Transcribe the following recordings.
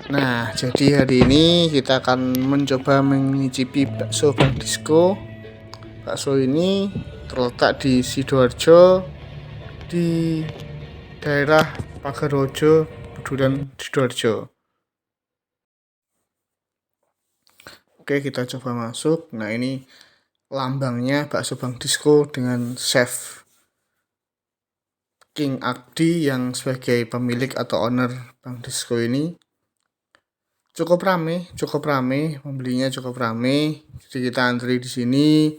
Nah, jadi hari ini kita akan mencoba mencicipi bakso Bang Disco. Bakso ini terletak di Sidoarjo, di daerah Pagarrojo, Peduran Sidoarjo. Oke, kita coba masuk. Nah, ini lambangnya bakso Bang Disco dengan chef King Akdi yang sebagai pemilik atau owner Bang Disco ini. Cukup rame, pembelinya cukup rame. Jadi kita antri di sini,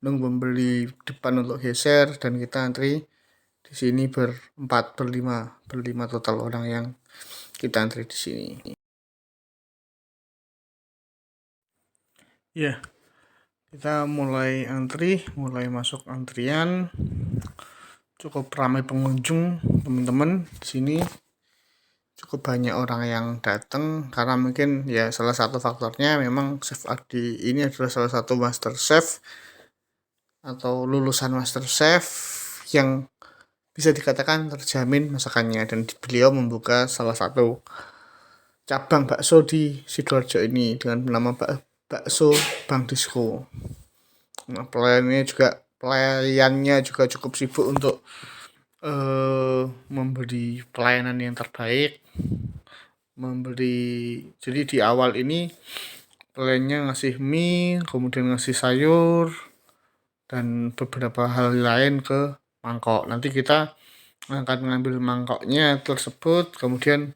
nunggu pembeli depan untuk geser, dan kita antri di sini berlima total orang yang kita antri di sini. Ya, kita mulai antri, mulai masuk antrian. Cukup ramai pengunjung, teman-teman. Di sini cukup banyak orang yang datang karena mungkin ya salah satu faktornya memang Chef Adi ini adalah salah satu master chef atau lulusan master chef yang bisa dikatakan terjamin masakannya, dan beliau membuka salah satu cabang bakso di Sidoarjo ini dengan nama bakso Bang Disco. Nah, pelayannya juga cukup sibuk untuk memberi pelayanan yang terbaik, jadi di awal ini pelayannya ngasih mie, kemudian ngasih sayur dan beberapa hal lain ke mangkok. Nanti kita akan mengambil mangkoknya tersebut, kemudian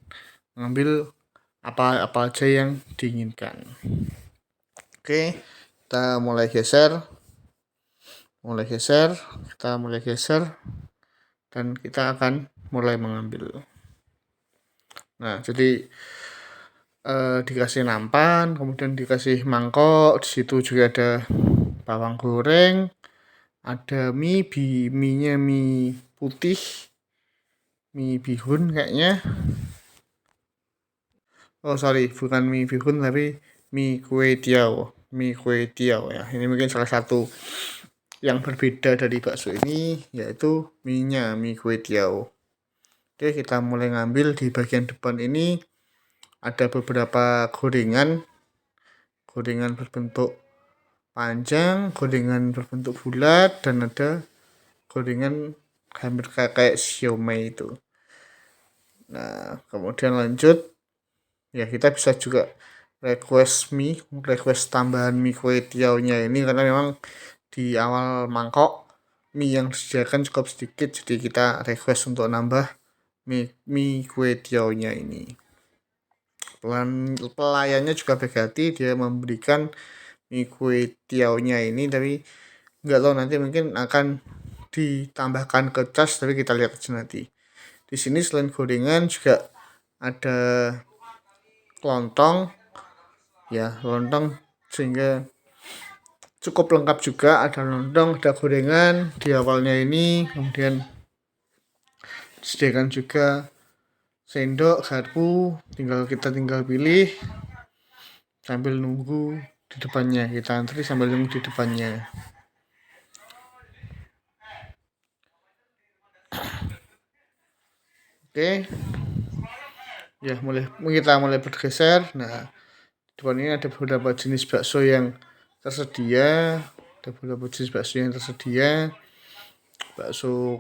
mengambil apa aja yang diinginkan. Oke, kita mulai geser, dan kita akan mulai mengambil. Nah, jadi dikasih nampan, kemudian dikasih mangkok. Di situ juga ada bawang goreng, ada mie-nya mie putih, mie bihun kayaknya. Oh sorry, bukan mie bihun tapi mie kue tiao ya. Ini mungkin salah satu yang berbeda dari bakso ini, yaitu mie kue tiao. Oke, kita mulai ngambil. Di bagian depan ini ada beberapa gorengan berbentuk panjang, gorengan berbentuk bulat, dan ada gorengan hampir kayak siomay itu. Nah, kemudian lanjut, ya kita bisa juga request tambahan mie kue tiao-nya ini, karena memang di awal mangkok mie yang disediakan cukup sedikit, jadi kita request untuk nambah mie kue tiao-nya ini. Pelayannya juga baik hati, dia memberikan mie kue tiao-nya ini, tapi nggak tahu nanti mungkin akan ditambahkan ke cas, tapi kita lihat aja nanti. Di sini selain gorengan juga ada lontong, sehingga cukup lengkap juga. Ada lontong, ada gorengan di awalnya ini, kemudian disediakan juga sendok, garpu, kita tinggal pilih sambil nunggu di depannya. Kita antri sambil nunggu di depannya. Oke, ya kita mulai bergeser. Nah, depan ini ada beberapa jenis bakso yang tersedia. Bakso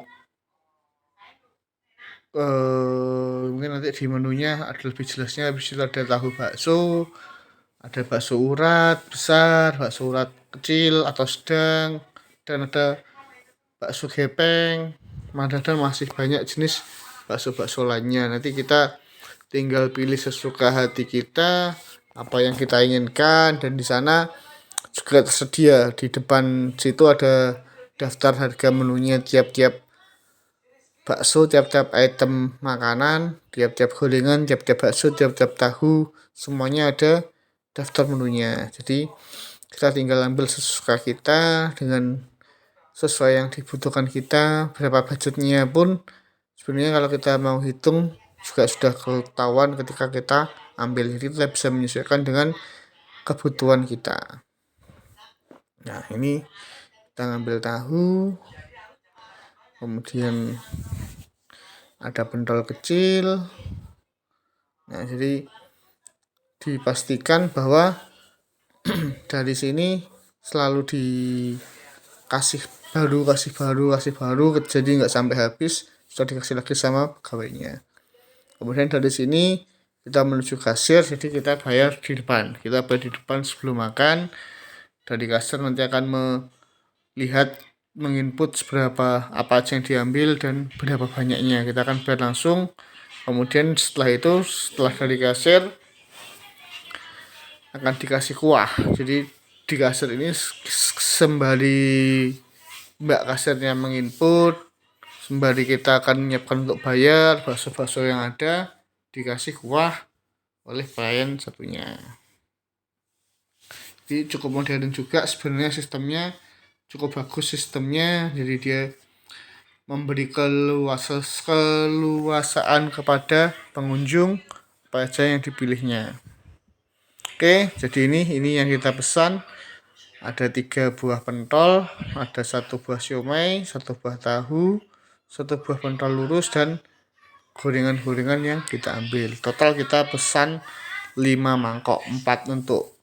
mungkin nanti di menunya ada lebih jelasnya. Habis itu ada tahu bakso, ada bakso urat besar, bakso urat kecil atau sedang, dan ada bakso gepeng, dan masih banyak jenis bakso lainnya. Nanti kita tinggal pilih sesuka hati kita apa yang kita inginkan, dan di sana juga tersedia di depan situ ada daftar harga menunya, tiap-tiap bakso, tiap-tiap item makanan, tiap-tiap gorengan, tiap-tiap bakso, tiap-tiap tahu, semuanya ada daftar menunya. Jadi kita tinggal ambil sesuka kita dengan sesuai yang dibutuhkan kita. Berapa budgetnya pun sebenarnya kalau kita mau hitung juga sudah ketahuan ketika kita ambil. Jadi kita bisa menyesuaikan dengan kebutuhan kita. Nah, ini kita ngambil tahu, kemudian ada pentol kecil. Nah, jadi dipastikan bahwa dari sini selalu dikasih baru, jadi nggak sampai habis, sudah dikasih lagi sama pegawainya. Kemudian dari sini kita menuju kasir, jadi kita bayar di depan. Kita bayar di depan sebelum makan. Dari kasir nanti akan melihat menginput seberapa apa aja yang diambil dan berapa banyaknya. Kita akan bayar langsung. Kemudian setelah dari kasir akan dikasih kuah. Jadi di kasir ini sembari mbak kasirnya menginput, sembari kita akan menyiapkan untuk bayar, bakso-bakso yang ada dikasih kuah oleh pelayan satunya. Jadi cukup modern juga sebenarnya sistemnya, cukup bagus sistemnya. Jadi dia memberi keluasaan kepada pengunjung apa aja yang dipilihnya. Oke, jadi ini yang kita pesan. Ada 3 buah pentol, ada 1 buah siomay, 1 buah tahu, 1 buah pentol lurus, dan gorengan-gorengan yang kita ambil. Total kita pesan 5 mangkok, 4 untuk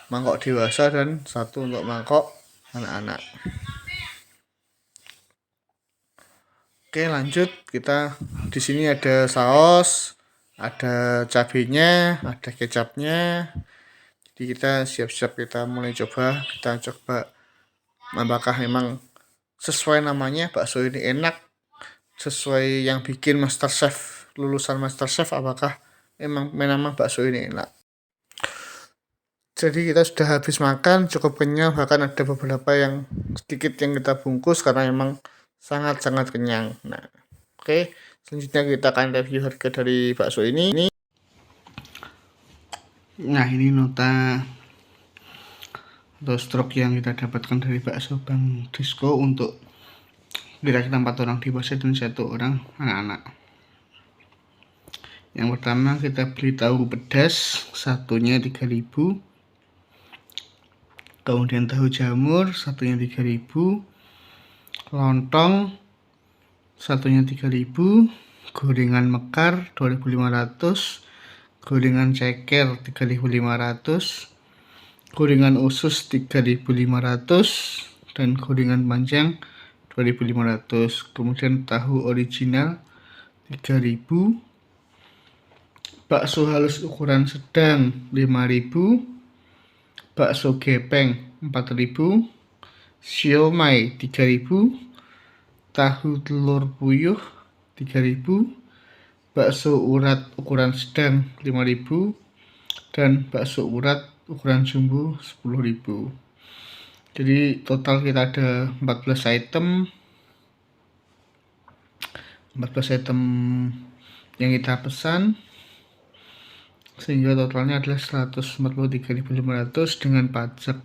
mangkok dewasa dan 1 untuk mangkok anak-anak. Oke, lanjut. Kita di sini ada saus, ada cabenya, ada kecapnya. Jadi kita siap-siap, kita mulai coba. Kita coba apakah memang sesuai namanya bakso ini enak, sesuai yang bikin MasterChef, lulusan MasterChef, apakah memang bakso ini enak. Jadi kita sudah habis makan, cukup kenyang, bahkan ada beberapa yang sedikit yang kita bungkus karena memang sangat-sangat kenyang. Nah, oke, selanjutnya kita akan review harga dari bakso ini. Nah, ini nota atau strok yang kita dapatkan dari bakso Bang Disko untuk kira-kira 4 orang dewasa dan 1 orang anak-anak. Yang pertama kita beli tahu pedas, satunya 3.000. Kemudian tahu jamur, satunya 3.000. Lontong, satunya 3.000. Gorengan mekar 2.500. Gorengan ceker 3.500. Gorengan usus 3.500. Dan gorengan panjang 2.500. Kemudian tahu original 3.000. Bakso halus ukuran sedang 5.000. Bakso gepeng 4.000. Siomay 3.000. Tahu telur puyuh 3.000. Bakso urat ukuran sedang 5.000. Dan bakso urat ukuran jumbo 10.000. Jadi total kita ada 14 item yang kita pesan, sehingga totalnya adalah 143.500 dengan pajak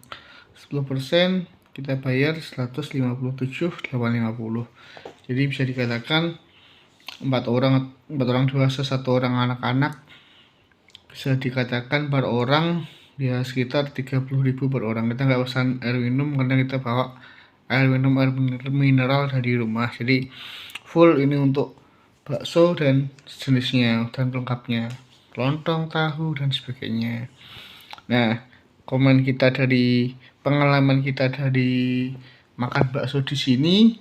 10%, kita bayar 157.850. Jadi bisa dikatakan 4 orang dewasa, 1 orang anak-anak, bisa dikatakan per orang ya sekitar 30.000 per orang. Kita nggak pesan air minum karena kita bawa air mineral dari rumah. Jadi full ini untuk bakso dan jenisnya dan lengkapnya, lontong, tahu, dan sebagainya. Nah, pengalaman kita dari makan bakso di sini,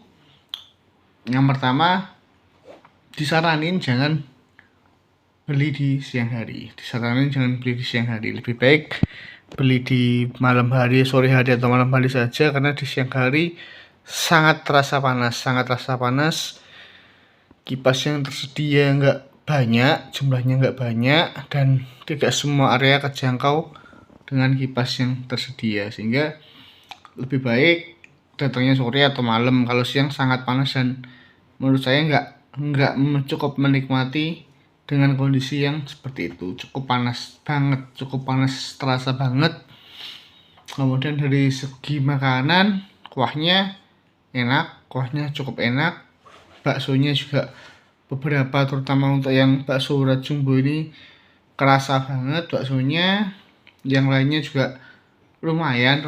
yang pertama disaranin jangan beli di siang hari. Lebih baik beli di malam hari, sore hari, atau malam hari saja, karena di siang hari sangat terasa panas. Kipas yang tersedia jumlahnya nggak banyak, dan tidak semua area terjangkau dengan kipas yang tersedia, sehingga lebih baik datangnya sore atau malam. Kalau siang sangat panas dan menurut saya nggak cukup menikmati dengan kondisi yang seperti itu. Cukup panas, terasa banget. Kemudian dari segi makanan, kuahnya cukup enak. Baksonya juga beberapa, terutama untuk yang bakso urat jumbo ini, kerasa banget baksonya. Yang lainnya juga lumayan,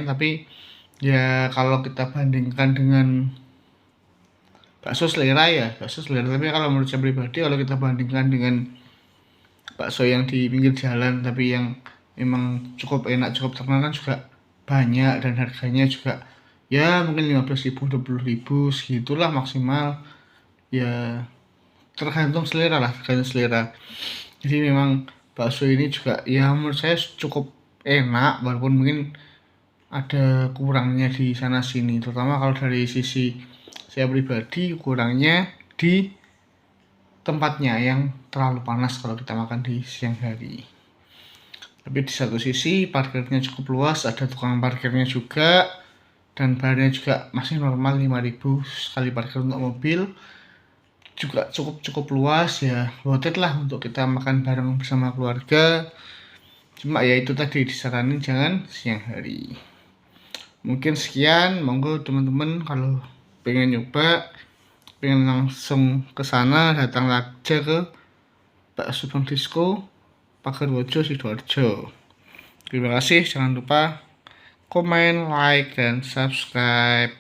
tapi ya kalau kita bandingkan dengan bakso selera, tapi kalau menurut saya pribadi, kalau kita bandingkan dengan bakso yang di pinggir jalan tapi yang memang cukup enak, cukup terkenal kan juga banyak, dan harganya juga ya mungkin 15.000, 20.000 segitulah maksimal. Ya tergantung selera lah, tergantung selera. Jadi memang bakso ini juga ya menurut saya cukup enak, walaupun mungkin ada kurangnya di sana sini, terutama kalau dari sisi saya pribadi kurangnya di tempatnya yang terlalu panas kalau kita makan di siang hari. Tapi di satu sisi parkirnya cukup luas, ada tukang parkirnya juga, dan bayarnya juga masih normal 5.000 sekali parkir untuk mobil, juga cukup luas ya, worth it lah untuk kita makan bareng bersama keluarga. Cuma ya itu tadi disaranin jangan siang hari. Mungkin sekian, monggo teman-teman kalau pengen nyoba, pengen langsung ke sana, datang aja ke Bakso Bang Disco, Pagerwojo, Sidoarjo. Terima kasih, jangan lupa komen, like, dan subscribe.